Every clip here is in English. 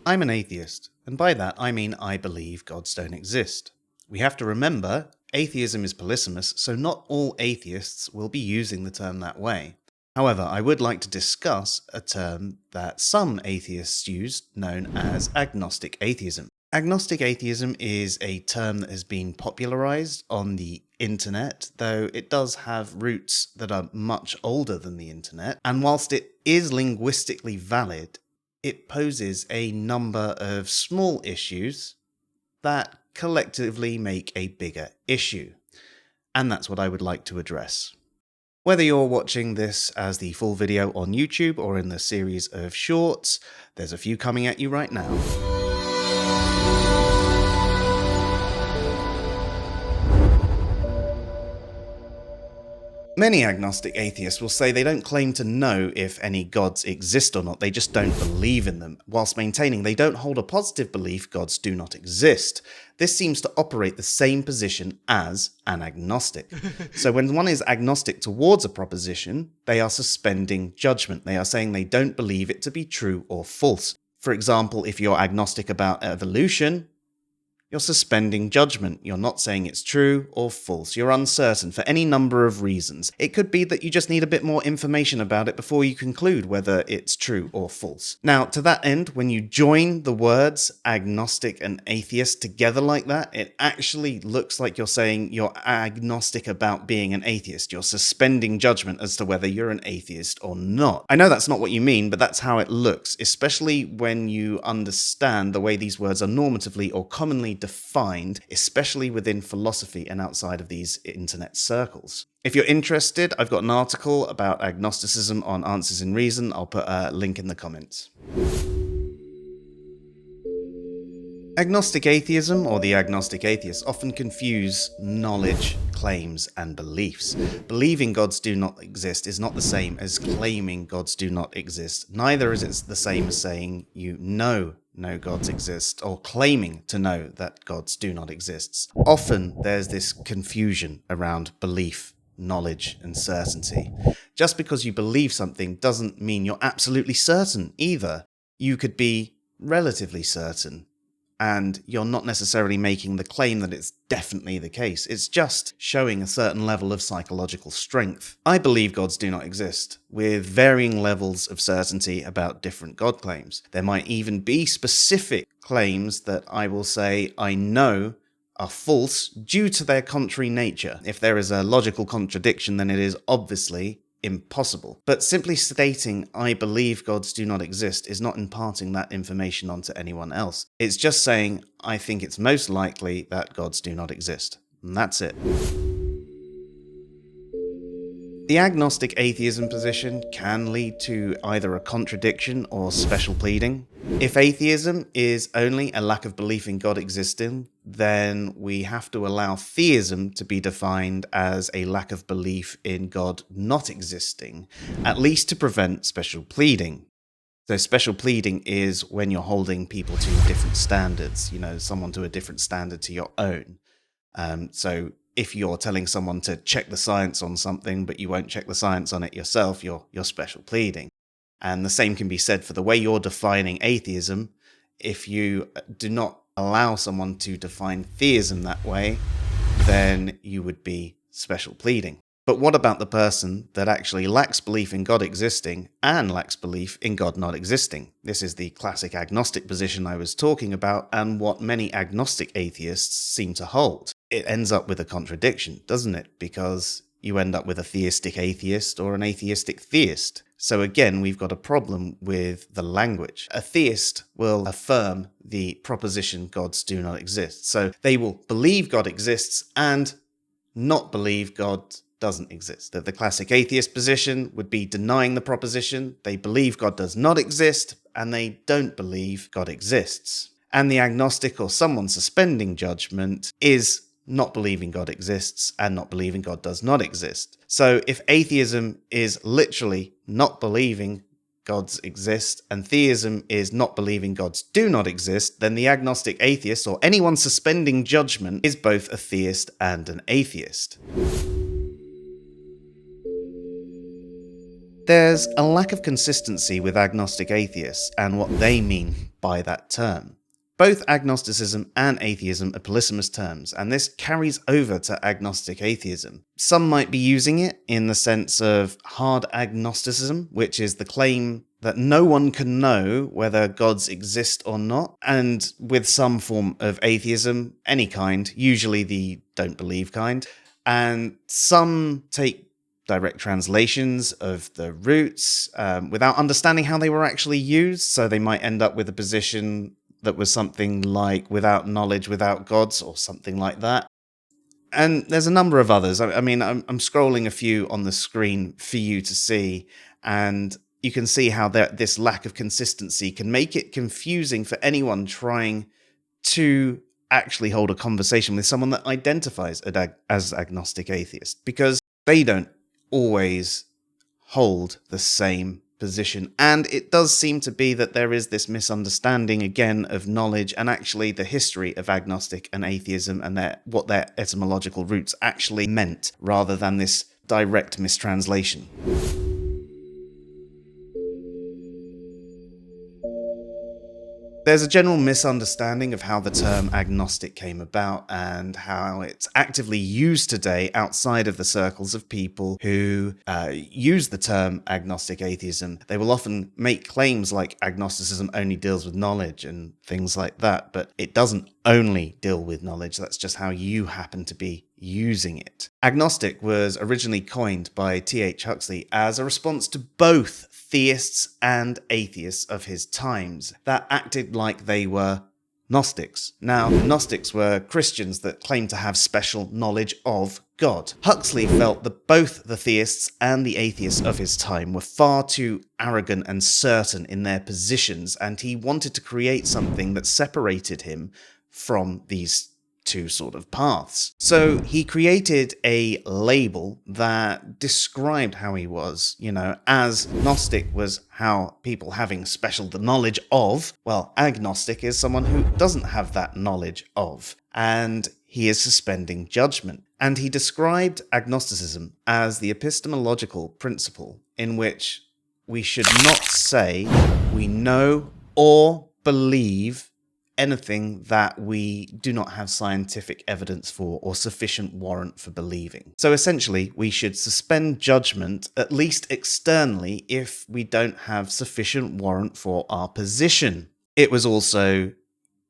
I'm an atheist, and by that I mean I believe gods don't exist. We have to remember, atheism is polysemous, so not all atheists will be using the term that way. However, I would like to discuss a term that some atheists use, known as agnostic atheism. Agnostic atheism is a term that has been popularised on the internet, though it does have roots that are much older than the internet, and whilst it is linguistically valid, it poses a number of small issues that collectively make a bigger issue. And that's what I would like to address. Whether you're watching this as the full video on YouTube or in the series of shorts, there's a few coming at you right now. Many agnostic atheists will say they don't claim to know if any gods exist or not, they just don't believe in them, whilst maintaining they don't hold a positive belief gods do not exist. This seems to operate the same position as an agnostic. So when one is agnostic towards a proposition, they are suspending judgment. They are saying they don't believe it to be true or false. For example, if you're agnostic about evolution, you're suspending judgment. You're not saying it's true or false. You're uncertain for any number of reasons. It could be that you just need a bit more information about it before you conclude whether it's true or false. Now, to that end, when you join the words agnostic and atheist together like that, it actually looks like you're saying you're agnostic about being an atheist. You're suspending judgment as to whether you're an atheist or not. I know that's not what you mean, but that's how it looks, especially when you understand the way these words are normatively or commonly defined, especially within philosophy and outside of these internet circles. If you're interested, I've got an article about agnosticism on Answers in Reason. I'll put a link in the comments. Agnostic atheism, or the agnostic atheists, often confuse knowledge, claims, and beliefs. Believing gods do not exist is not the same as claiming gods do not exist. Neither is it the same as saying you know no gods exist, or claiming to know that gods do not exist. Often there's this confusion around belief, knowledge, and certainty. Just because you believe something doesn't mean you're absolutely certain either. You could be relatively certain, and you're not necessarily making the claim that it's definitely the case. It's just showing a certain level of psychological strength. I believe gods do not exist, with varying levels of certainty about different god claims. There might even be specific claims that I will say I know are false due to their contrary nature. If there is a logical contradiction, then it is obviously impossible. But simply stating I believe gods do not exist is not imparting that information onto anyone else. It's just saying I think it's most likely that gods do not exist. And that's it. The agnostic atheism position can lead to either a contradiction or special pleading. If atheism is only a lack of belief in God existing, then we have to allow theism to be defined as a lack of belief in God not existing, at least to prevent special pleading. So special pleading is when you're holding people to different standards, someone to a different standard to your own. So if you're telling someone to check the science on something, but you won't check the science on it yourself, you're special pleading. And the same can be said for the way you're defining atheism. If you do not allow someone to define theism that way, then you would be special pleading. But what about the person that actually lacks belief in God existing and lacks belief in God not existing? This is the classic agnostic position I was talking about, and what many agnostic atheists seem to hold. It ends up with a contradiction, doesn't it? Because you end up with a theistic atheist or an atheistic theist. So again, we've got a problem with the language. A theist will affirm the proposition gods do not exist. So they will believe God exists and not believe God doesn't exist. The classic atheist position would be denying the proposition. They believe God does not exist, and they don't believe God exists. And the agnostic, or someone suspending judgment, is not believing God exists and not believing God does not exist. So if atheism is literally not believing gods exist and theism is not believing gods do not exist, then the agnostic atheist, or anyone suspending judgment, is both a theist and an atheist. There's a lack of consistency with agnostic atheists and what they mean by that term. Both agnosticism and atheism are polysemous terms, and this carries over to agnostic atheism. Some might be using it in the sense of hard agnosticism, which is the claim that no one can know whether gods exist or not, and with some form of atheism, any kind, usually the don't believe kind. And some take direct translations of the roots without understanding how they were actually used, so they might end up with a position that was something like without knowledge, without gods, or something like that. And there's a number of others. I mean, I'm scrolling a few on the screen for you to see, and you can see how this lack of consistency can make it confusing for anyone trying to actually hold a conversation with someone that identifies as agnostic atheist, because they don't always hold the same position. And it does seem to be that there is this misunderstanding again of knowledge and actually the history of agnostic and atheism and what their etymological roots actually meant, rather than this direct mistranslation. There's a general misunderstanding of how the term agnostic came about and how it's actively used today outside of the circles of people who use the term agnostic atheism. They will often make claims like agnosticism only deals with knowledge and things like that, but it doesn't only deal with knowledge. That's just how you happen to be using it. Agnostic was originally coined by T.H. Huxley as a response to both theists and atheists of his times that acted like they were Gnostics. Now, Gnostics were Christians that claimed to have special knowledge of God. Huxley felt that both the theists and the atheists of his time were far too arrogant and certain in their positions, and he wanted to create something that separated him from these two sort of paths. So he created a label that described how he was, as Gnostic was how people having special knowledge of, well, agnostic is someone who doesn't have that knowledge of, and he is suspending judgment. And he described agnosticism as the epistemological principle in which we should not say we know or believe anything that we do not have scientific evidence for or sufficient warrant for believing. So essentially, we should suspend judgment, at least externally, if we don't have sufficient warrant for our position. It was also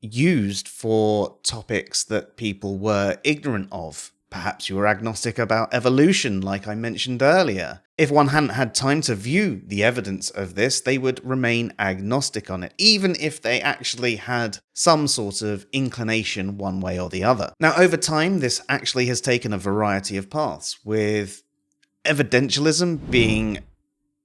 used for topics that people were ignorant of. Perhaps you were agnostic about evolution, like I mentioned earlier. If one hadn't had time to view the evidence of this, they would remain agnostic on it, even if they actually had some sort of inclination one way or the other. Now, over time, this actually has taken a variety of paths, with evidentialism being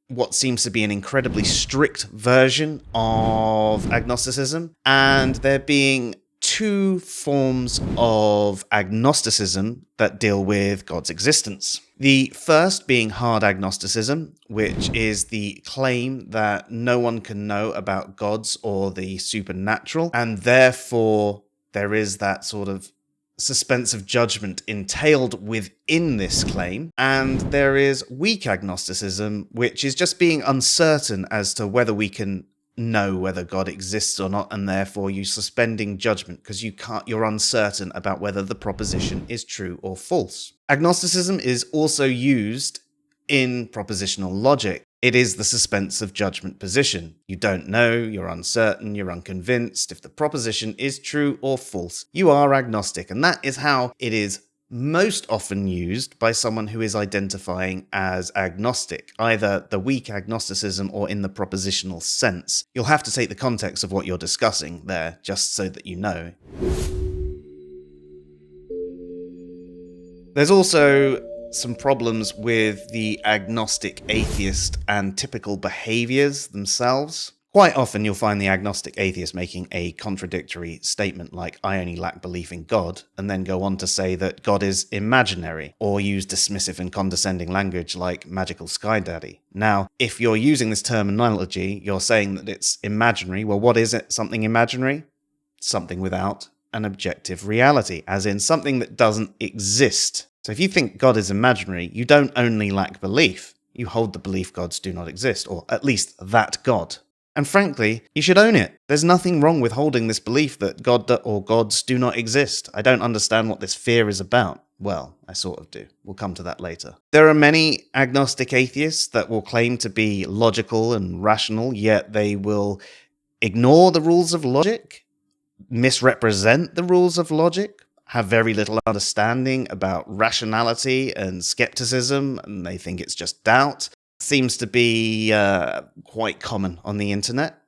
what seems to be an incredibly strict version of agnosticism, and there being two forms of agnosticism that deal with God's existence. The first being hard agnosticism, which is the claim that no one can know about gods or the supernatural, and therefore there is that sort of suspense of judgment entailed within this claim. And there is weak agnosticism, which is just being uncertain as to whether we can know whether God exists or not, and therefore you suspending judgment because you're uncertain about whether the proposition is true or false. Agnosticism is also used in propositional logic. It is the suspense of judgment position. You don't know, you're uncertain, you're unconvinced if the proposition is true or false. You are agnostic, and that is how it is most often used by someone who is identifying as agnostic, either the weak agnosticism or in the propositional sense. You'll have to take the context of what you're discussing there, just so that you know. There's also some problems with the agnostic atheist and typical behaviours themselves. Quite often you'll find the agnostic atheist making a contradictory statement like, I only lack belief in God, and then go on to say that God is imaginary, or use dismissive and condescending language like magical sky daddy. Now, if you're using this terminology, you're saying that it's imaginary. Well, what is it? Something imaginary? Something without an objective reality, as in something that doesn't exist. So if you think God is imaginary, you don't only lack belief, you hold the belief gods do not exist, or at least that God. And frankly, you should own it. There's nothing wrong with holding this belief that God or gods do not exist. I don't understand what this fear is about. Well, I sort of do. We'll come to that later. There are many agnostic atheists that will claim to be logical and rational, yet they will ignore the rules of logic, misrepresent the rules of logic, have very little understanding about rationality and skepticism, and they think it's just doubt. Seems to be quite common on the internet.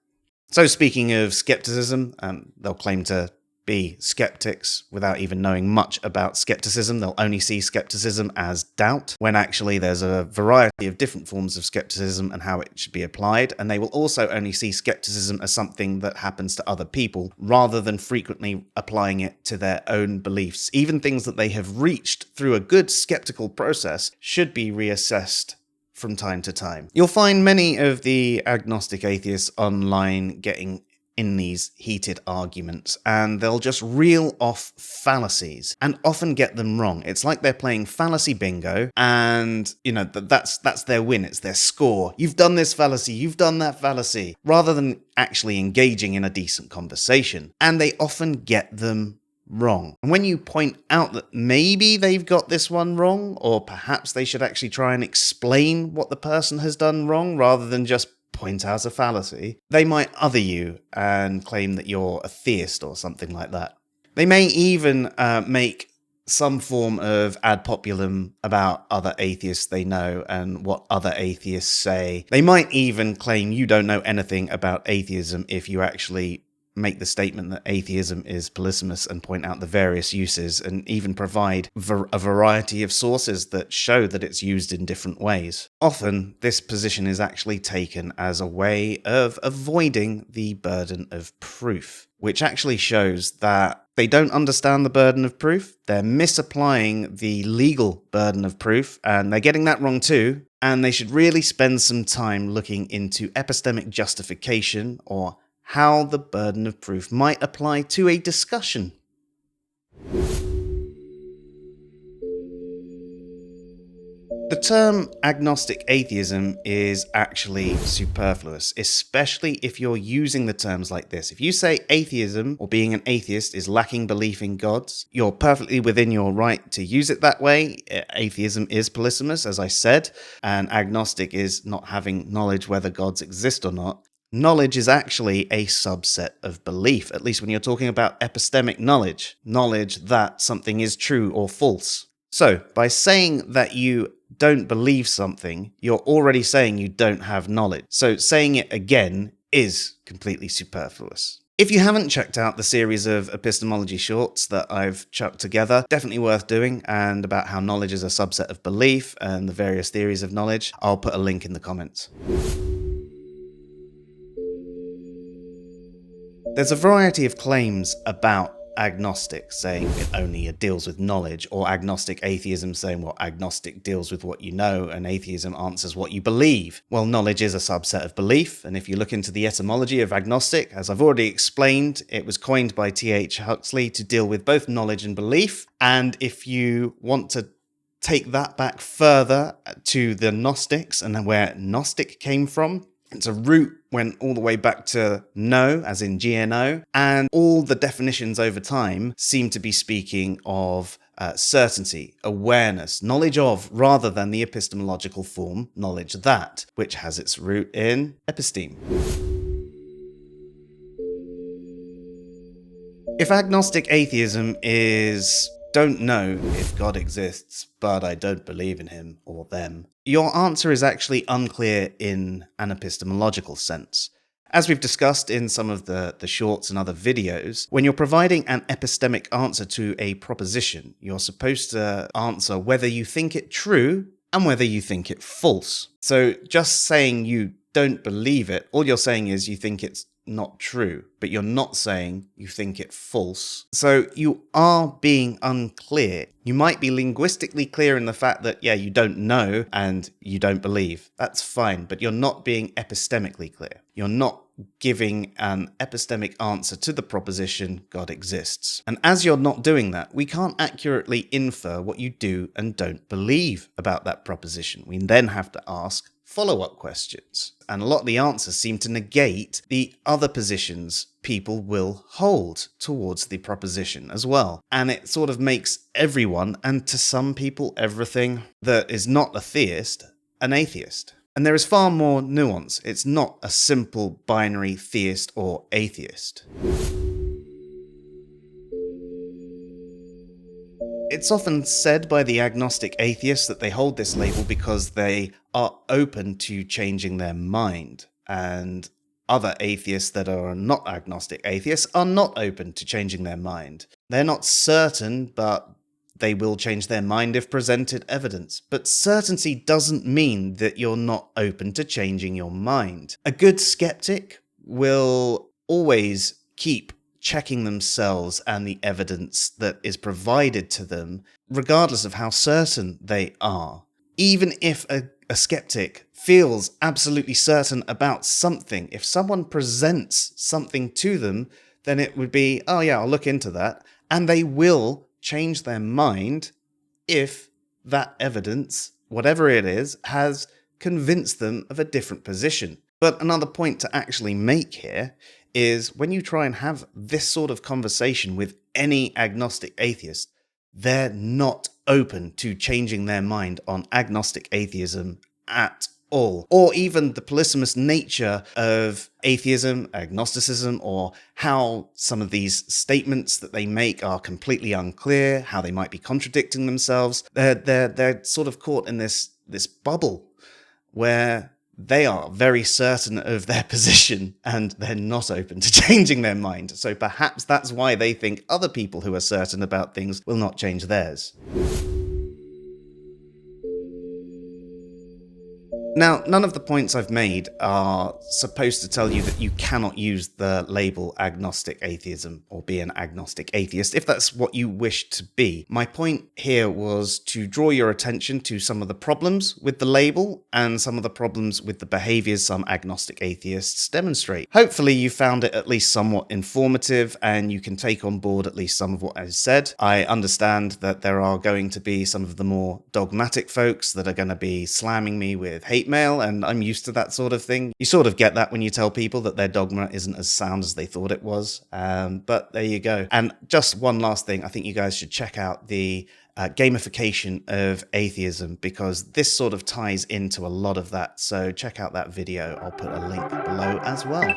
So speaking of skepticism, they'll claim to be skeptics without even knowing much about skepticism. They'll only see skepticism as doubt, when actually there's a variety of different forms of skepticism and how it should be applied. And they will also only see skepticism as something that happens to other people, rather than frequently applying it to their own beliefs. Even things that they have reached through a good skeptical process should be reassessed from time to time. You'll find many of the agnostic atheists online getting in these heated arguments, and they'll just reel off fallacies and often get them wrong. It's like they're playing fallacy bingo, and that's their win, it's their score. You've done this fallacy, you've done that fallacy, rather than actually engaging in a decent conversation. And they often get them wrong. And when you point out that maybe they've got this one wrong, or perhaps they should actually try and explain what the person has done wrong rather than just point out a fallacy, they might other you and claim that you're a theist or something like that. They may even make some form of ad populum about other atheists they know and what other atheists say. They might even claim you don't know anything about atheism if you actually make the statement that atheism is polysemous and point out the various uses, and even provide a variety of sources that show that it's used in different ways. Often, this position is actually taken as a way of avoiding the burden of proof, which actually shows that they don't understand the burden of proof, they're misapplying the legal burden of proof, and they're getting that wrong too, and they should really spend some time looking into epistemic justification, or how the burden of proof might apply to a discussion. The term agnostic atheism is actually superfluous, especially if you're using the terms like this. If you say atheism, or being an atheist, is lacking belief in gods, you're perfectly within your right to use it that way. Atheism is polysemous, as I said, and agnostic is not having knowledge whether gods exist or not. Knowledge is actually a subset of belief, at least when you're talking about epistemic knowledge, knowledge that something is true or false. So, by saying that you don't believe something, you're already saying you don't have knowledge. So saying it again is completely superfluous. If you haven't checked out the series of epistemology shorts that I've chucked together, definitely worth doing, and about how knowledge is a subset of belief and the various theories of knowledge, I'll put a link in the comments. There's a variety of claims about agnostic, saying it only deals with knowledge, or agnostic atheism saying, well, agnostic deals with what you know and atheism answers what you believe. Well, knowledge is a subset of belief, and if you look into the etymology of agnostic, as I've already explained, it was coined by T.H. Huxley to deal with both knowledge and belief. And if you want to take that back further to the Gnostics and where Gnostic came from, it's a root went all the way back to know, as in GNO, and all the definitions over time seem to be speaking of certainty, awareness, knowledge of, rather than the epistemological form, knowledge that, which has its root in episteme. If agnostic atheism is don't know if God exists, but I don't believe in him or them, your answer is actually unclear in an epistemological sense. As we've discussed in some of the shorts and other videos, when you're providing an epistemic answer to a proposition, you're supposed to answer whether you think it true and whether you think it false. So just saying you don't believe it, all you're saying is you think it's not true, but you're not saying you think it false. So you are being unclear. You might be linguistically clear in the fact that, yeah, you don't know and you don't believe. That's fine, but you're not being epistemically clear. You're not giving an epistemic answer to the proposition God exists. And as you're not doing that, we can't accurately infer what you do and don't believe about that proposition. We then have to ask follow-up questions. And a lot of the answers seem to negate the other positions people will hold towards the proposition as well. And it sort of makes everyone, and to some people everything that is not a theist, an atheist. And there is far more nuance. It's not a simple binary theist or atheist. It's often said by the agnostic atheists that they hold this label because they are open to changing their mind, and other atheists that are not agnostic atheists are not open to changing their mind. They're not certain, but they will change their mind if presented evidence. But certainty doesn't mean that you're not open to changing your mind. A good skeptic will always keep checking themselves and the evidence that is provided to them, regardless of how certain they are. Even if a skeptic feels absolutely certain about something, if someone presents something to them, then it would be, oh yeah, I'll look into that. And they will change their mind if that evidence, whatever it is, has convinced them of a different position. But another point to actually make here is when you try and have this sort of conversation with any agnostic atheist, they're not open to changing their mind on agnostic atheism at all, or even the polysemous nature of atheism, agnosticism, or how some of these statements that they make are completely unclear, how they might be contradicting themselves. They're sort of caught in this bubble where they are very certain of their position and they're not open to changing their mind. So perhaps that's why they think other people who are certain about things will not change theirs. Now, none of the points I've made are supposed to tell you that you cannot use the label agnostic atheism or be an agnostic atheist if that's what you wish to be. My point here was to draw your attention to some of the problems with the label and some of the problems with the behaviours some agnostic atheists demonstrate. Hopefully you found it at least somewhat informative and you can take on board at least some of what I said. I understand that there are going to be some of the more dogmatic folks that are going to be slamming me with hate mail, and I'm used to that sort of thing. You sort of get that when you tell people that their dogma isn't as sound as they thought it was, but there you go. And just one last thing, I think you guys should check out the gamification of atheism, because this sort of ties into a lot of that, so check out that video. I'll put a link below as well.